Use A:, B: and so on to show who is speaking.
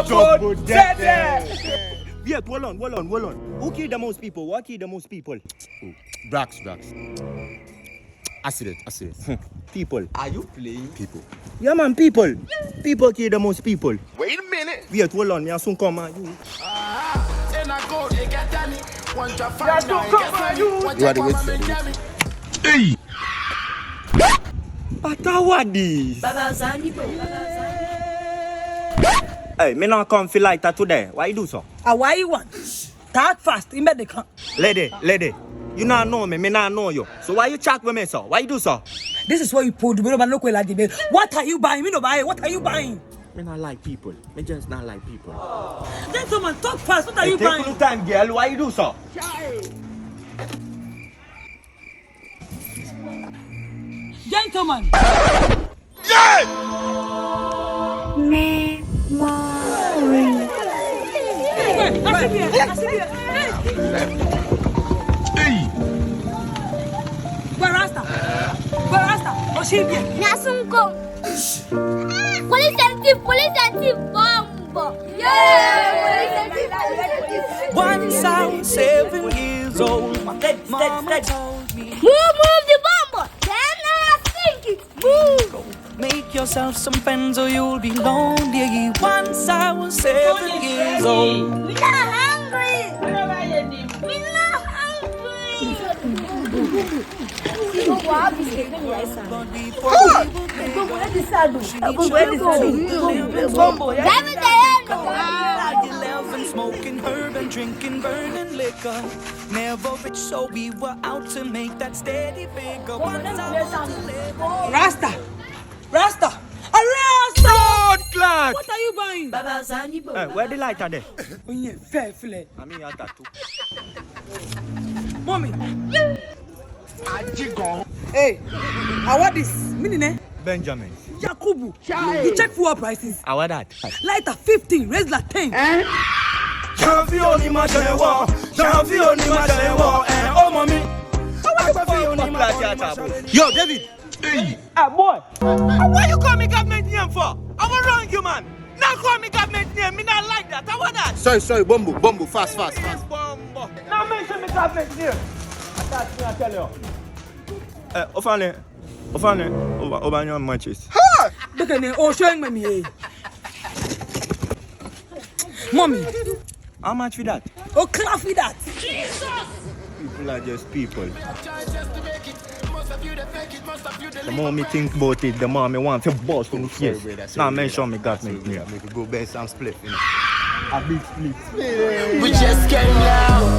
A: Trouble death.
B: Wait, hold on. Who killed the most people? What killed the most people?
A: Brax. I see it.
B: People.
C: Are you playing?
A: People.
B: Yeah, man, people. People kill the most people.
A: Wait a minute.
B: Wait, hold on. Me soon come, man.
A: You are the wait. Hey!
B: Patawadis. Hey, me not come feel like that today. Why you do so?
D: Why you want? Talk fast. You better come.
B: Lady. You not know me not know you. So why you chat with me, so? Why you do so?
D: This is what you put. What are you buying? Me no buy. What are you buying?
B: Me not like people. Me just not like people.
D: Gentlemen, talk fast. What are you
B: Take
D: buying?
B: your time, girl. Why you do so?
D: Gentlemen.
A: Yeah! Hey!
D: Where Rasta? Oshibie.
E: Nasunko. Police and thief, Bombo. Yeah,
F: Once I was 7 years old, my mama told me,
E: Move the Bombo. Then I think it's move.
F: make yourself some friends or you'll be lonely. Once I was 7 years old.
E: We're not hungry.
F: Smoking herb and drinking burning liquor. Never rich, so we were out to make that steady figure.
D: Rasta.
B: God, glad.
D: What are you buying?
B: Hey, where the light are there?
D: Fair.
B: I mean, you tattoo.
D: Mommy. Hey, I want this. Minine.
B: Benjamin.
D: Yakubu. You check fuel prices.
B: I want that.
D: Lighter 15, Rezla 10.
B: Oh, mommy. Yo, David.
A: Hey!
B: Boy. Why you call me government name for? I'm wrong, you man. Now call me government name. Me not like that. I want that.
A: Sorry, Bombo, fast.
B: Bombo. Now mention me government name. That's me, I tell you. Ofane, over your matches.
D: Look at me. Oh, showing me. Mommy.
B: How much for that?
D: Oh, clap for that.
B: People are just people. The more me think about it, the more me want to bust on the face. Now mention me government name.
A: Make it go best and split.
B: A big split.
C: We just came out.